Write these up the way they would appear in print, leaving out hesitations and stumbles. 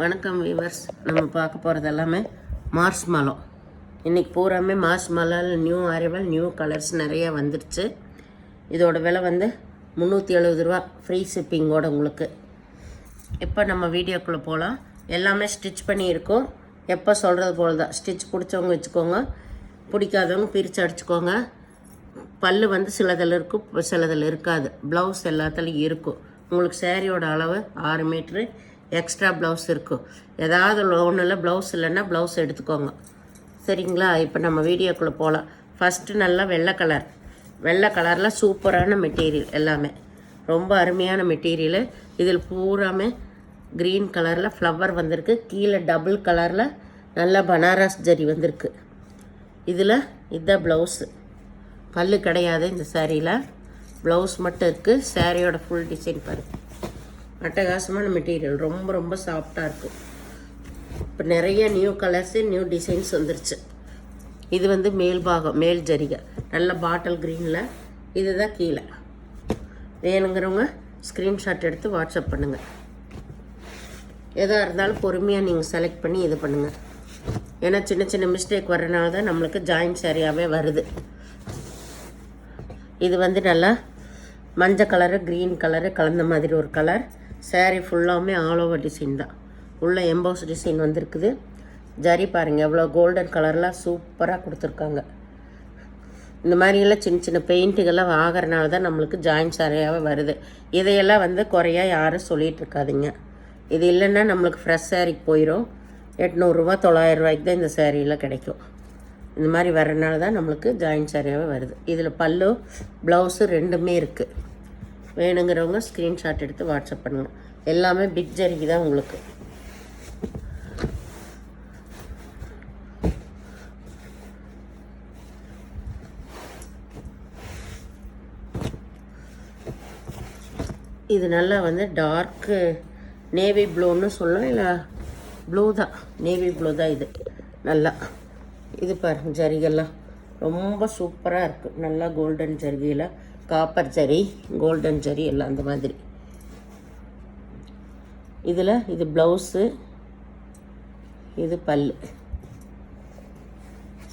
வணக்கம் வீவர்ஸ். நம்ம பார்க்க போகிறது எல்லாமே மார்ஷ்மெலோ. இன்றைக்கி பூராமே மார்ஷ்மெலோவில் நியூ அரைவல், நியூ கலர்ஸ் நிறையா வந்துடுச்சு. இதோட விலை வந்து 370 ரூபா, ஃப்ரீ ஷிப்பிங்கோடு உங்களுக்கு. இப்போ நம்ம வீடியோக்குள்ளே போகலாம். எல்லாமே ஸ்டிச் பண்ணியிருக்கோம். எப்போ சொல்கிறது போல் தான். ஸ்டிச் பிடிச்சவங்க வச்சுக்கோங்க, பிடிக்காதவங்க பிரித்து அடிச்சுக்கோங்க. பல் வந்து சிலதில் இருக்கும், சிலதில் இருக்காது. ப்ளவுஸ் எல்லாத்துலேயும் இருக்கும். உங்களுக்கு சேரீயோட அளவு 6 மீட்ரு, எக்ஸ்ட்ரா ப்ளவுஸ் இருக்கும். ஏதாவது ஒன்றில் ப்ளவுஸ் இல்லைன்னா ப்ளவுஸ் எடுத்துக்கோங்க, சரிங்களா? இப்போ நம்ம வீடியோக்குள்ளே போகலாம். ஃபஸ்ட்டு நல்லா வெள்ளை கலரில் சூப்பரான மெட்டீரியல், எல்லாமே ரொம்ப அருமையான மெட்டீரியலு. இதில் பூராமே க்ரீன் கலரில் ஃப்ளவர் வந்திருக்கு. கீழே டபுள் கலரில் நல்லா பனாரஸ் ஜரி வந்திருக்கு. இதில் இதுதான் ப்ளவுஸு. பல்லு கிடையாது இந்த சாரியில், ப்ளவுஸ் மட்டும் இருக்குது. சாரியோட ஃபுல் டிசைன் பாருங்கள். அட்டகாசமான மெட்டீரியல், ரொம்ப ரொம்ப சாஃப்டாக இருக்கும். இப்போ நிறைய நியூ கலர்ஸு, நியூ டிசைன்ஸ் வந்துருச்சு. இது வந்து மேல் பாகம், மேல் ஜரிகை, நல்ல பாட்டில் க்ரீனில். இதுதான் கீழே. வேணுங்கிறவங்க ஸ்க்ரீன்ஷாட் எடுத்து வாட்ஸ்அப் பண்ணுங்கள். எதாக இருந்தாலும் பொறுமையாக நீங்கள் செலக்ட் பண்ணி இது பண்ணுங்கள். ஏன்னா சின்ன சின்ன மிஸ்டேக் வர்றதுனால தான் நம்மளுக்கு ஜாயின்ட் சாரியாகவே வருது. இது வந்து நல்லா மஞ்சள் கலரு க்ரீன் கலரு கலந்த மாதிரி ஒரு கலர். சாரீ ஃபுல்லாமே ஆல் ஓவர் டிசைன் தான். உள்ள எம்போஸ் டிசைன் வந்திருக்குது. ஜரி பாருங்கள் எவ்வளோ கோல்டன் கலர்லாம் சூப்பராக கொடுத்துருக்காங்க. இந்த மாதிரியெல்லாம் சின்ன சின்ன பெயிண்ட்டுகள்லாம் ஆகிறனால தான் நம்மளுக்கு ஜாயின்ட் சாரியாகவே வருது. இதையெல்லாம் வந்து குறையாக யாரும் சொல்லிகிட்டு இருக்காதிங்க. இது இல்லைன்னா நம்மளுக்கு ஃப்ரெஷ் சாரிக்கு போயிடும். 800 ரூபா 900 ரூபாய்க்கு தான் இந்த சாரியெல்லாம் கிடைக்கும். இந்த மாதிரி வர்றதுனால தான் நம்மளுக்கு ஜாயின்ட் சாரியாகவே வருது. இதில் பல்லு ப்ளவுஸு ரெண்டுமே இருக்குது. வேணுங்கிறவங்க ஸ்க்ரீன்ஷாட் எடுத்து வாட்ஸ்அப் பண்ணுங்கள். எல்லாமே பிக் ஜரிகை தான் உங்களுக்கு. இது நல்லா வந்து டார்க்கு நேவி ப்ளூன்னு சொல்லலாம், இல்லை ப்ளூ தான், நேவி ப்ளூ தான் இது. நல்லா இது பாருங்கள், ஜரிகெல்லாம் ரொம்ப சூப்பராக இருக்குது. நல்லா கோல்டன் ஜரிகையில் காப்பர் ஜரி, கோல்டன் ஜரி எல்லாம் அந்த மாதிரி. இதில் இது ப்ளவுஸு, இது பல்லு.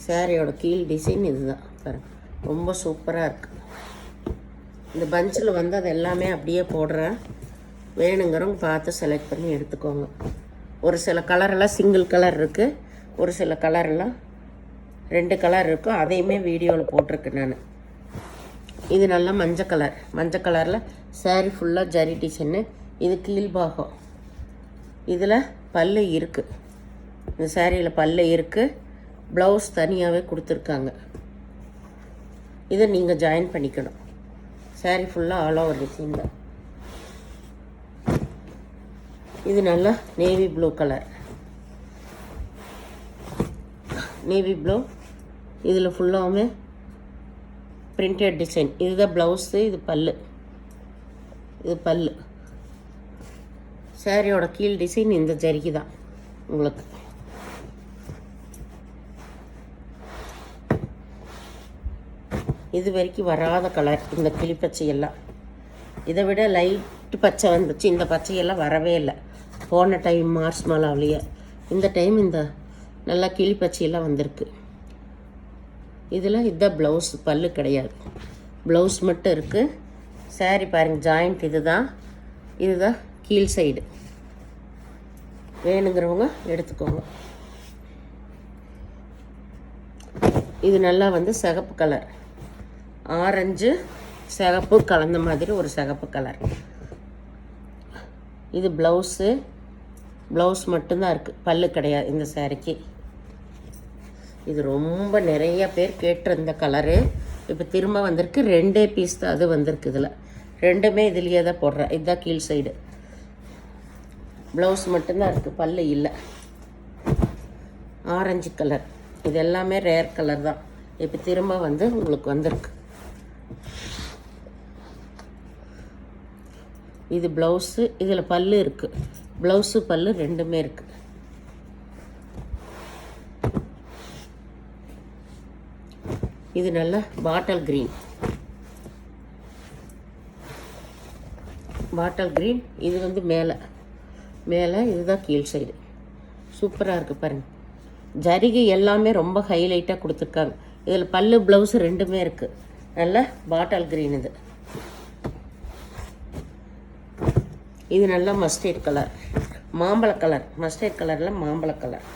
சாரியோட கீழ் டிசைன் இதுதான் பாருங்கள், ரொம்ப சூப்பராக இருக்குது. இந்த பஞ்சில் வந்து அது எல்லாமே அப்படியே போடுறேன். வேணுங்கிறவங்க பார்த்து செலக்ட் பண்ணி எடுத்துக்கோங்க. ஒரு சில கலரெல்லாம் சிங்கிள் கலர் இருக்குது, ஒரு சில கலரெல்லாம் 2 கலர் இருக்கும். அதையுமே வீடியோவில் போட்டிருக்கேன் நான். இது நல்லா மஞ்சள் கலரில் சாரீ ஃபுல்லாக ஜரி டிசைன்னு. இது கீழ்பாகம். இதில் பல்லு இருக்குது. இந்த சாரியில் பல்லு இருக்குது. ப்ளவுஸ் தனியாகவே கொடுத்துருக்காங்க. இதை நீங்கள் ஜாயின் பண்ணிக்கணும். சாரீ ஃபுல்லாக ஆல் ஓவர் டிசைன் தான். இது நல்லா navy blue colour, navy blue. இதில் ஃபுல்லாகவுமே பிரிண்டட் டிசைன். இதுதான் ப்ளவுஸு, இது பல்லு. இது பல்லு. சாரியோட கீழ் டிசைன் இந்த ஜரிகை தான் உங்களுக்கு. இது வரைக்கும் வராத கலர் இந்த கிளிப்பச்சையெல்லாம். இதை விட லைட்டு பச்சை வந்துச்சு. இந்த பச்சையெல்லாம் வரவே இல்லை போன டைம் மார்ஷ்மெலோவிலேயே. இந்த டைம் இந்த நல்லா கிளிப்பச்சையெல்லாம் வந்திருக்கு. இதில் இதுதான் ப்ளவுஸ், பல்லு கிடையாது, ப்ளவுஸ் மட்டும் இருக்குது. சாரீ பாருங்கள், ஜாயிண்ட் இதுதான் கீழ் சைடு. வேணுங்கிறவங்க எடுத்துக்கோங்க. இது நல்லா வந்து சிகப்பு கலர், ஆரஞ்சு சிகப்பு கலந்த மாதிரி ஒரு சிகப்பு கலர். இது ப்ளவுஸு, ப்ளவுஸ் மட்டும்தான் இருக்குது, பல்லு கிடையாது இந்த சாரிக்கு. இது ரொம்ப நிறைய பேர் கேட்டிருந்த கலரு. இப்போ திரும்ப வந்திருக்கு. 2 பீஸ் தான் அது வந்திருக்கு. இதில் ரெண்டுமே இதுலேயே தான் போடுறேன். இதுதான் கீழ் சைடு. ப்ளவுஸ் மட்டும்தான் இருக்குது, பல்லு இல்லை. ஆரஞ்சு கலர், இது எல்லாமே ரேர் கலர் தான். இப்போ திரும்ப வந்து உங்களுக்கு வந்திருக்கு. இது ப்ளவுஸு, இதில் பல்லு இருக்குது. ப்ளவுஸு பல்லு ரெண்டுமே இருக்குது. இது நல்லா பாட்டில் க்ரீன். இது வந்து மேலே இதுதான் கீழ் சைடு. சூப்பராக இருக்குது பாருங்கள். ஜரிகை எல்லாமே ரொம்ப ஹைலைட்டாக கொடுத்துருக்காங்க. இதில் பல்லு ப்ளவுஸு ரெண்டுமே இருக்குது. நல்ல பாட்டில் க்ரீன் இது. இது நல்லா மஸ்டர்ட் கலர், மாம்பழ கலர். மஸ்டர்ட் கலரில் மாம்பழ கலர்.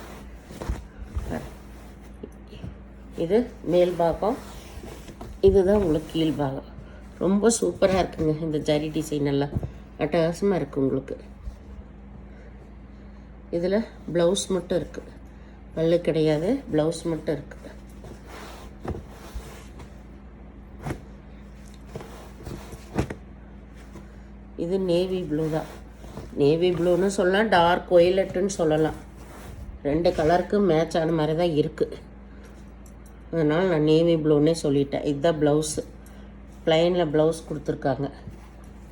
இது மேல் பாகம், இதுதான் உங்களுக்கு கீழ் பாகம். ரொம்ப சூப்பராக இருக்குங்க. இந்த ஜரி டிசைன் எல்லாம் அட்டகாசமாக இருக்குது உங்களுக்கு. இதில் ப்ளவுஸ் மட்டும் இருக்குது, பல்லு கிடையாது, ப்ளவுஸ் மட்டும் இருக்குது. இது நேவி ப்ளூ தான். நேவி ப்ளூன்னு சொல்லலாம், டார்க் ஒய்லட்டுன்னு சொல்லலாம். ரெண்டு கலருக்கு மேட்ச் ஆன மாதிரி தான் இருக்குது. அதனால் நான் நேவி ப்ளூன்னே சொல்லிட்டேன். இதுதான் ப்ளவுஸு. ப்ளைனில் ப்ளவுஸ் கொடுத்துருக்காங்க,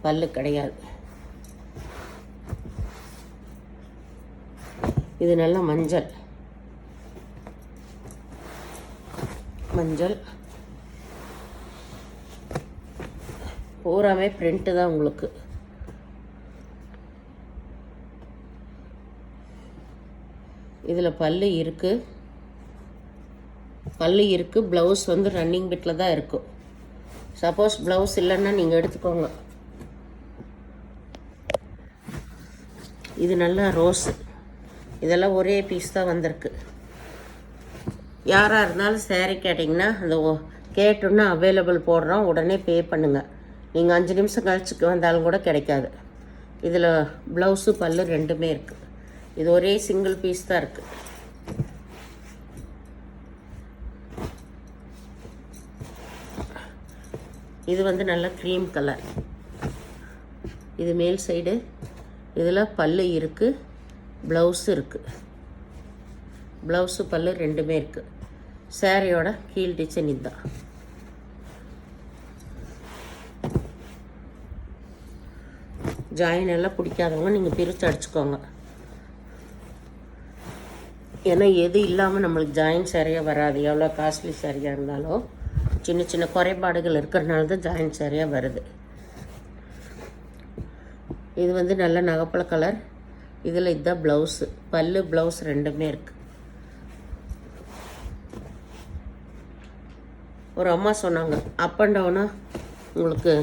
பல்லு கிடையாது. இது நல்லா மஞ்சள் மஞ்சள் பூராமே பிரிண்ட்டு தான் உங்களுக்கு. இதில் பல்லு இருக்குது, ப்ளவுஸ் வந்து ரன்னிங் பிட்டில் தான் இருக்கும். சப்போஸ் ப்ளவுஸ் இல்லைன்னா நீங்கள் எடுத்துக்கோங்க. இது நல்லா ரோஸு. இதெல்லாம் ஒரே பீஸ் தான் வந்திருக்கு. யாராக இருந்தாலும் சேரீ கேட்டிங்கன்னா அந்த கேட்டோன்னா அவைலபிள் போடுறோம், உடனே பே பண்ணுங்கள். நீங்கள் 5 நிமிஷம் கழிச்சுக்கு வந்தாலும் கூட கிடைக்காது. இதில் ப்ளவுஸு பல்லு ரெண்டுமே இருக்குது. இது ஒரே சிங்கிள் பீஸ் தான் இருக்குது. இது வந்து நல்ல க்ரீம் கலர். இது மேல் சைடு. இதில் பல்லு இருக்குது, ப்ளவுஸு இருக்குது. ப்ளவுஸு பல்லு ரெண்டுமே இருக்குது. சாரியோட கீழ் டிசைன் இதுதான். ஜாயின் எல்லாம் பிடிக்காதவங்க நீங்கள் பிரித்து அடிச்சுக்கோங்க. ஏன்னா எது இல்லாமல் நம்மளுக்கு ஜாயின் சரியாக வராது. எவ்வளோ காஸ்ட்லி சரியாக இருந்தாலும் சின்ன சின்ன குறைபாடுகள் இருக்கிறனால தான் ஜாயின் சரியாக வருது. இது வந்து நல்ல நகைப்பழ கலர். இதில் இதுதான் ப்ளவுஸு. பல்லு ப்ளவுஸ் ரெண்டுமே இருக்குது. ஒரு அம்மா சொன்னாங்க, அப் அண்ட் டவுனாக உங்களுக்கு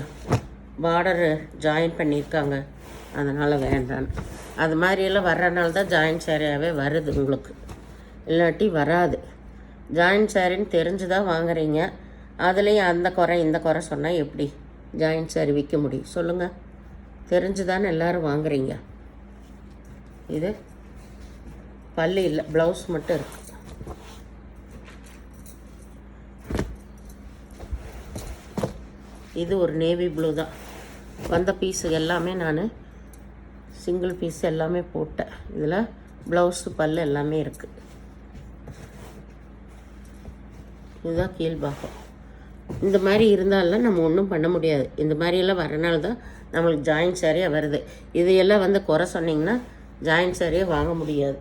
பார்டர் ஜாயின் பண்ணியிருக்காங்க, அதனால் வேண்டான்னு. அது மாதிரியெல்லாம் வர்றனால தான் ஜாயின் சேரீயாகவே வருது உங்களுக்கு, இல்லாட்டி வராது. ஜாயின் சேரீன்னு தெரிஞ்சு தான் வாங்குறீங்க. அதுலேயும் அந்த குறை இந்த குறை சொன்னால் எப்படி ஜாயின் சேரீ விற்க முடியும் சொல்லுங்கள்? தெரிஞ்சு தானே எல்லோரும் வாங்குறீங்க. இது பல்லு இல்லை, ப்ளவுஸ் மட்டும் இருக்குது. இது ஒரு நேவி ப்ளூ தான். வந்த பீஸு எல்லாமே நான் சிங்கிள் பீஸ் எல்லாமே போட்டேன். இதில் ப்ளவுஸு பல்லு எல்லாமே இருக்குது. இதுதான் கீழ்பாகம். இந்த மாதிரி இருந்தாலும் நம்ம ஒன்றும் பண்ண முடியாது. இந்த மாதிரியெல்லாம் வரனால தான் நம்மளுக்கு ஜாயின் சாரியாக வருது. இதையெல்லாம் வந்து குறை சொன்னிங்கன்னா ஜாயின் சாரியாக வாங்க முடியாது.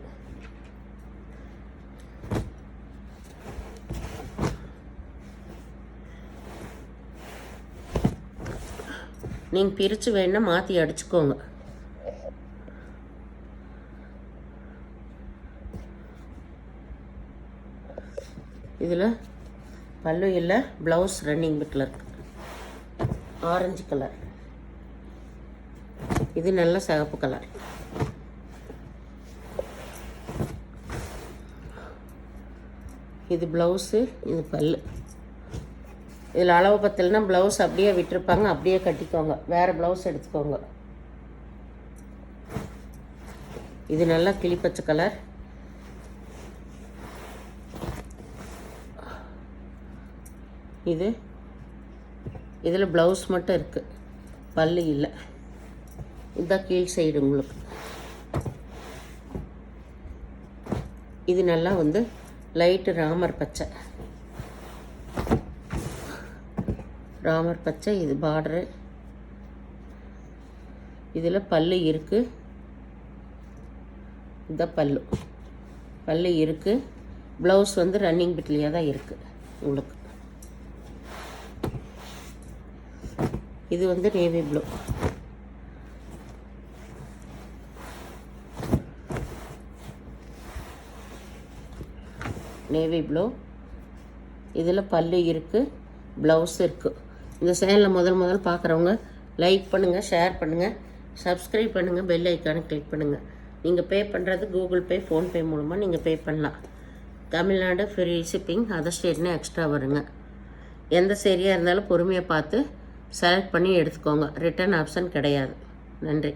நீங்கள் பிரித்து வேணுன்னா மாற்றி அடிச்சுக்கோங்க. இதில் பல்லு இல்லை, ப்ளவுஸ் ரன்னிங் பிட்டில் இருக்கு. Orange colour. இது நல்ல சிகப்பு கலர். இது ப்ளவுஸு, இது பல்லு. இதில் அளவு பத்தலைன்னா ப்ளவுஸ் அப்படியே விட்டுருப்பாங்க, அப்படியே கட்டிக்கோங்க, வேறு ப்ளவுஸ் எடுத்துக்கோங்க. இது நல்லா கிளிப்பச்சை கலர். இதில் ப்ளவுஸ் மட்டும் இருக்குது, பல்லு இல்லை. இதுதான் கீழ் சைடு உங்களுக்கு. இது நல்லா வந்து லைட்டு ராமர் பச்சை. ராமர் பச்சை. இது பார்டரு. இதில் பல்லு இருக்குது. இதுதான் பல்லு இருக்குது. ப்ளவுஸ் வந்து ரன்னிங் பிட்லேயே தான் இருக்குது உங்களுக்கு. இது வந்து நேவி ப்ளூ. Navy blue. இதில் பல்லு இருக்குது, ப்ளவுஸ் இருக்குது. இந்த சேனலை முதல் பார்க்குறவங்க லைக் பண்ணுங்கள், ஷேர் பண்ணுங்கள், சப்ஸ்கிரைப் பண்ணுங்கள், பெல் ஐக்கானை கிளிக் பண்ணுங்கள். நீங்கள் பே பண்ணுறது கூகுள் பே, ஃபோன்பே மூலமாக நீங்கள் பே பண்ணலாம். தமிழ்நாடு ஃப்ரீ ஷிப்பிங், அதர் ஸ்டேட்னு எக்ஸ்ட்ரா வருங்க. எந்த சரியாக இருந்தாலும் பொறுமையாக பார்த்து செலக்ட் பண்ணி எடுத்துக்கோங்க. ரிட்டர்ன் ஆப்ஷன் கிடையாது. நன்றி.